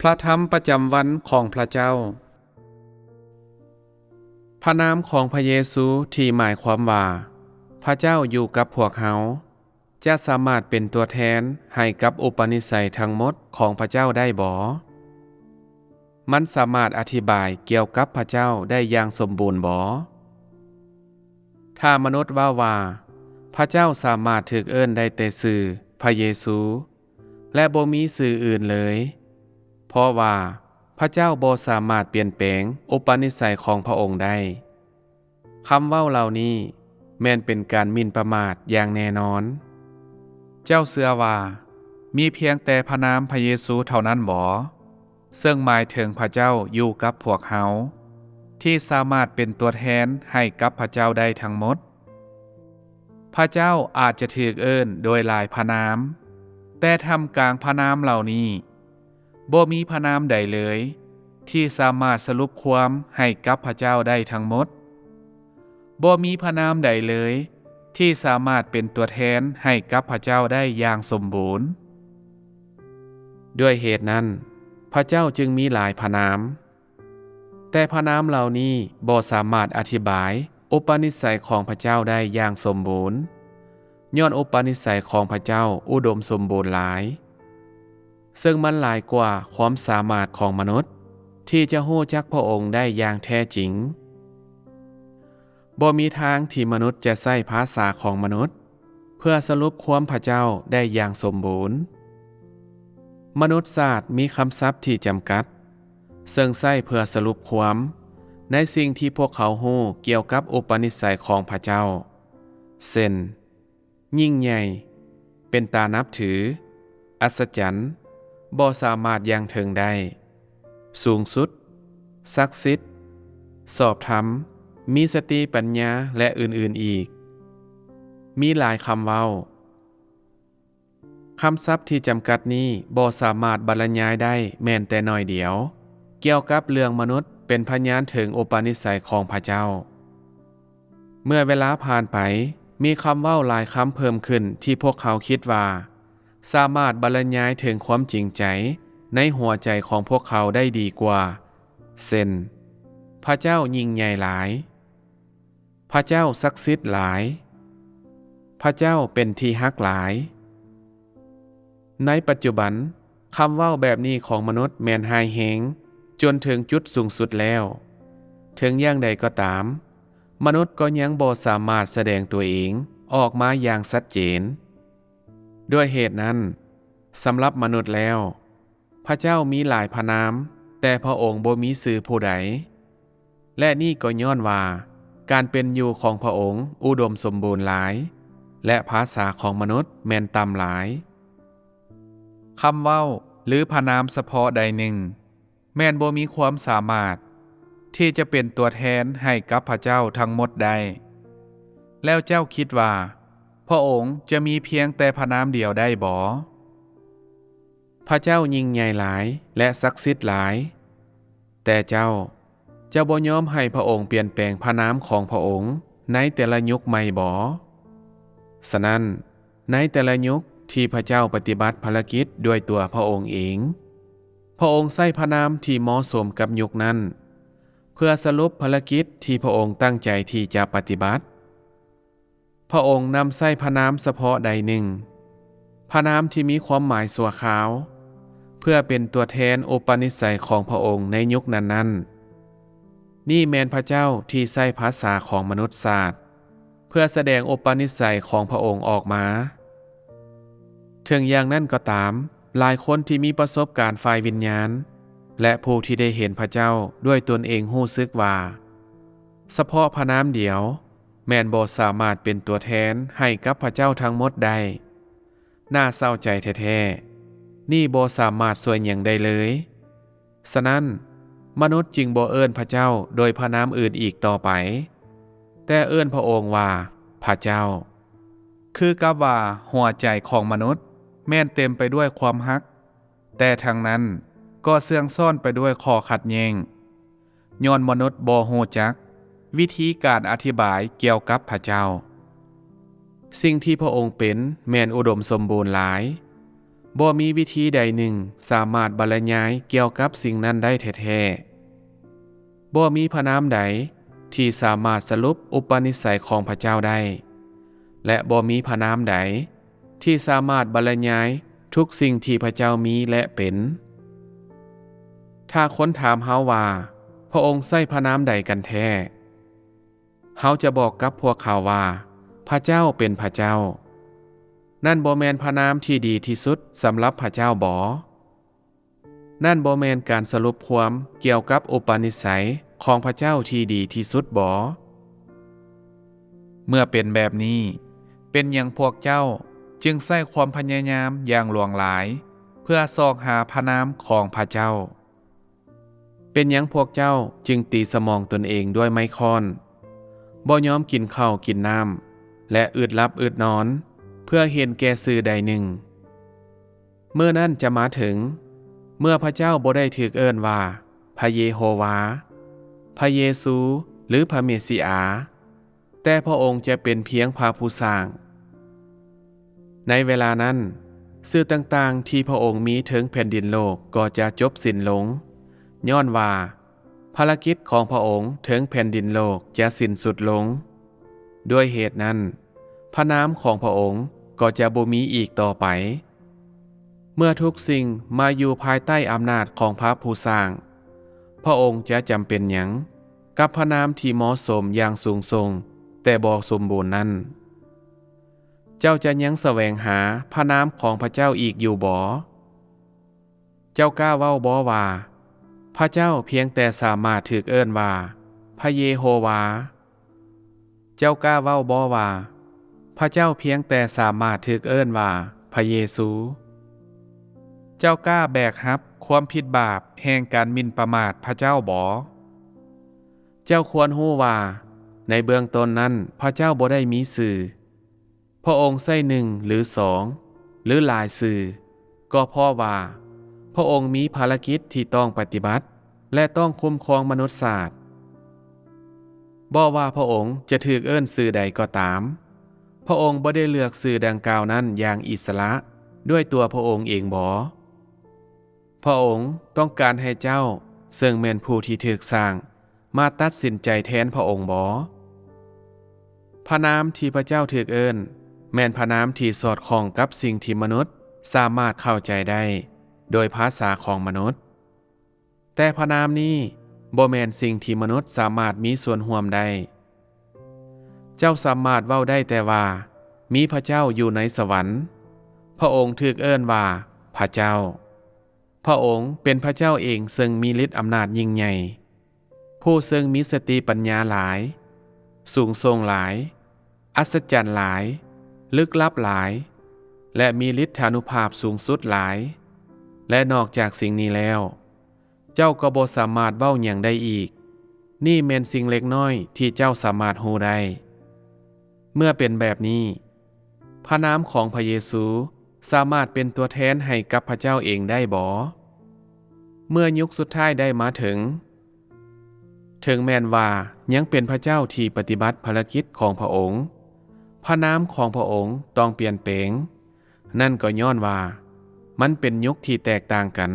พระธรรมประจำวันของพระเจ้าพระนามของพระเยซูที่หมายความว่าพระเจ้าอยู่กับพวกเฮาจะสามารถเป็นตัวแทนให้กับอุปนิสัยทั้งหมดของพระเจ้าได้บ่มันสามารถอธิบายเกี่ยวกับพระเจ้าได้อย่างสมบูรณ์บ่ถ้ามนุษย์ว่าพระเจ้าสามารถถูกเอิ้นได้แต่ชื่อพระเยซูและบ่มีชื่ออื่นเลยเพราะว่าพระเจ้าบ่สามารถเปลี่ยนแปลงอุปนิสัยของพระองค์ได้คำเว้าเหล่านี้แม่นเป็นการหมิ่นประมาทอย่างแน่นอนเจ้าเชื่อว่ามีเพียงแต่พระนามพระเยซูเท่านั้นบ่ซึ่งหมายถึงพระเจ้าอยู่กับพวกเฮาที่สามารถเป็นตัวแทนให้กับพระเจ้าได้ทั้งหมดพระเจ้าอาจจะถูกเอิ้นโดยหลายพระนามแต่ท่ามกลางพระนามเหล่านี้บ่มีพระนามใดเลยที่สามารถสรุปความให้กับพระเจ้าได้ทั้งหมดบ่มีพระนามใดเลยที่สามารถเป็นตัวแทนให้กับพระเจ้าได้อย่างสมบูรณ์ด้วยเหตุนั้นพระเจ้าจึงมีหลายพระนามแต่พระนามเหล่านี้บ่สามารถอธิบายอุปนิสัยของพระเจ้าได้อย่างสมบูรณ์ย้อนอุปนิสัยของพระเจ้าอุดมสมบูรณ์หลายซึ่งมันหลายกว่าความสามารถของมนุษย์ที่จะรู้จักพระองค์ได้อย่างแท้จริงบ่มีทางที่มนุษย์จะใช้ภาษาของมนุษย์เพื่อสรุปความพระเจ้าได้อย่างสมบูรณ์มนุษยศาสตร์มีคำศัพท์ที่จำกัดซึ่งใช้เพื่อสรุปความในสิ่งที่พวกเขารู้เกี่ยวกับอุปนิสัยของพระเจ้าเช่นยิ่งใหญ่เป็นตานับถืออัศจรรย์บ่สามารถยังถึงได้สูงสุดศักดิ์สิทธิ์สอบธรรมมีสติปัญญาและอื่นๆอีกมีหลายคำเว้าคำศัพท์ที่จำกัดนี้บ่สามารถบรรยายได้แม้แต่น้อยเดียวเกี่ยวกับเรื่องมนุษย์เป็นพยานถึงอุปนิสัยของพระเจ้าเมื่อเวลาผ่านไปมีคำเว้าหลายคำเพิ่มขึ้นที่พวกเขาคิดว่าสามารถบรรยายถึงความจริงใจในหัวใจของพวกเขาได้ดีกว่าเช่นพระเจ้ายิ่งใหญ่หลายพระเจ้าศักดิ์สิทธิ์หลายพระเจ้าเป็นที่ฮักหลายในปัจจุบันคำเว้าแบบนี้ของมนุษย์แม่นหายแฮงจนถึงจุดสูงสุดแล้วถึงอย่างใดก็ตามมนุษย์ก็ยังบ่สามารถแสดงตัวเองออกมาอย่างชัดเจนด้วยเหตุนั้นสำหรับมนุษย์แล้วพระเจ้ามีหลายพระนามแต่พระองค์บ่มีชื่อผู้ใดและนี่ก็ย้อนว่าการเป็นอยู่ของพระองค์อุดมสมบูรณ์หลายและภาษาของมนุษย์แม่นต่ำหลายคำเว้าหรือพระนามเฉพาะใดหนึ่งแม่นบ่มีความสามารถที่จะเป็นตัวแทนให้กับพระเจ้าทั้งหมดได้แล้วเจ้าคิดว่าพระองค์จะมีเพียงแต่พระนามเดียวได้บ่พระเจ้ายิ่งใหญ่หลายและศักดิ์สิทธิ์หลายแต่เจ้าบ่ยอมให้พระองค์เปลี่ยนแปลงพระนามของพระองค์ในแต่ละยุคใหม่บ่ฉะนั้นในแต่ละยุคที่พระเจ้าปฏิบัติภารกิจด้วยตัวพระองค์เองพระองค์ใช้พระนามที่เหมาะสมกับยุคนั้นเพื่อสรุปภารกิจที่พระองค์ตั้งใจที่จะปฏิบัติพระองค์นำใช้พระนามเฉพาะใดหนึ่งพระนามที่มีความหมายชั่วคราวเพื่อเป็นตัวแทนอุปนิสัยของพระองค์ในยุคนั้นๆนี่แม่นพระเจ้าที่ใช้ภาษาของมนุษยศาสตร์เพื่อแสดงอุปนิสัยของพระองค์ออกมาถึงอย่างนั้นก็ตามหลายคนที่มีประสบการณ์ฝ่ายวิญญาณและผู้ที่ได้เห็นพระเจ้าด้วยตนเองรู้สึกว่าเฉพาะพระนามเดียวแม่นบ่สามารถเป็นตัวแทนให้กับพระเจ้าทั้งหมดได้น่าเศร้าใจแท้ๆนี่บ่สามารถช่วยหยังได้เลยฉะนั้นมนุษย์จึงบ่เอิ้นพระเจ้าโดยพระนามอื่นอีกต่อไปแต่เอิ้นพระองค์ว่าพระเจ้าคือกับว่าหัวใจของมนุษย์แม่นเต็มไปด้วยความฮักแต่ทั้งนั้นก็เสื่องซ่อนไปด้วยข้อขัดแย้งย้อนมนุษย์บ่รู้จักวิธีการอธิบายเกี่ยวกับพระเจ้าสิ่งที่พระองค์เป็นแม่นอุดมสมบูรณ์หลาย บ่มีวิธีใดหนึ่งสามารถบรรยายเกี่ยวกับสิ่งนั้นได้แท้ๆบ่มีพระนามใดที่สามารถสรุปอุปนิสัยของพระเจ้าได้และบ่มีพระนามใดที่สามารถบรรยายทุกสิ่งที่พระเจ้ามีและเป็นถ้าคนถามเฮาว่าพระองค์ใช้พระนามใดกันแท้เฮาจะบอกกับพวกเขาว่าพระเจ้าเป็นพระเจ้านั่นบ่แม่นพระนามที่ดีที่สุดสำหรับพระเจ้าบ่นั่นบ่แม่นการสรุปความเกี่ยวกับอุปนิสัยของพระเจ้าที่ดีที่สุดบ่เมื่อเป็นแบบนี้เป็นหยังพวกเจ้าจึงใช้ความพยายามอย่างหลวงหลายเพื่อซอกหาพระนามของพระเจ้าเป็นหยังพวกเจ้าจึงตีสมองตนเองด้วยไม้ค้อนบ่ยอมกินข้าวกินน้ำและอึดลับอึดนอนเพื่อเห็นแก่สื่อใดหนึ่งเมื่อนั้นจะมาถึงเมื่อพระเจ้าบ่ได้ถูกเอิ้นว่าพระเยโฮวาพระเยซูหรือพระเมสสิอาแต่พระองค์จะเป็นเพียงพระผู้สร้างในเวลานั้นสื่อต่างๆที่พระองค์มีถึงแผ่นดินโลกก็จะจบสิ้นลงย้อนว่าภารกิจของพระองค์ถึงแผ่นดินโลกจะสิ้นสุดลงด้วยเหตุนั้นพระนามของพระองค์ก็จะบ่มีอีกต่อไปเมื่อทุกสิ่งมาอยู่ภายใต้อำนาจของพระผู้สร้างพระองค์จะจำเป็นหยังกับพระนามที่เหมาะสมอย่างสูงส่งแต่บ่สมบูรณ์นั้นเจ้าจะยังแสวงหาพระนามของพระเจ้าอีกอยู่บ่เจ้ากล้าเว้าบ่ว่าพระเจ้าเพียงแต่สามารถถูกเอิ้นว่าพระเยโฮวาเจ้ากล้าเว้าบ่ว่าพระเจ้าเพียงแต่สามารถถูกเอิ้นว่าพระเยซูเจ้ากล้าแบกรับความผิดบาปแห่งการหมิ่นประมาทพระเจ้าบ่เจ้าควรรู้ว่าในเบื้องต้นนั้นพระเจ้าบ่ได้มีสื่อพระองค์ใช้หนึ่งหรือสองหรือหลายสื่อก็เพราะว่าพระองค์มีภารกิจที่ต้องปฏิบัติและต้องคุ้มครองมนุษยชาติบ่ว่าพระองค์จะถูกเอิ้นสื่อใดก็ตามพระองค์บ่ได้เลือกสื่อดังกล่าวนั้นอย่างอิสระด้วยตัวพระองค์เองบ่พระองค์ต้องการให้เจ้าซึ่งแม่นผู้ที่ถูกสร้างมาตัดสินใจแทนพระองค์บ่พระนามที่พระเจ้าถูกเอิ้นแม่นพระนามที่สอดคล้องกับสิ่งที่มนุษย์สามารถเข้าใจได้โดยภาษาของมนุษย์แต่พระนามนี้บ่แม่นสิ่งที่มนุษย์สามารถมีส่วนร่วมได้เจ้าสามารถเว้าได้แต่ว่ามีพระเจ้าอยู่ในสวรรค์พระองค์ถูกเอิ้นว่าพระเจ้าพระองค์เป็นพระเจ้าเองซึ่งมีฤทธิ์อำนาจยิ่งใหญ่ผู้ซึ่งมีสติปัญญาหลายสูงส่งหลายอัศจรรย์หลายลึกลับหลายและมีฤทธานุภาพสูงสุดหลายและนอกจากสิ่งนี้แล้วเจ้าก็บ่สามารถเว้าหยังได้อีกนี่แม่นสิ่งเล็กน้อยที่เจ้าสามารถรู้ได้เมื่อเป็นแบบนี้พระนามของพระเยซูสามารถเป็นตัวแทนให้กับพระเจ้าเองได้บ่เมื่อยุคสุดท้ายได้มาถึงแม้นว่ายังเป็นพระเจ้าที่ปฏิบัติภารกิจของพระองค์พระนามของพระองค์ต้องเปลี่ยนแปลงนั่นก็ย้อนว่ามันเป็นยุคที่แตกต่างกัน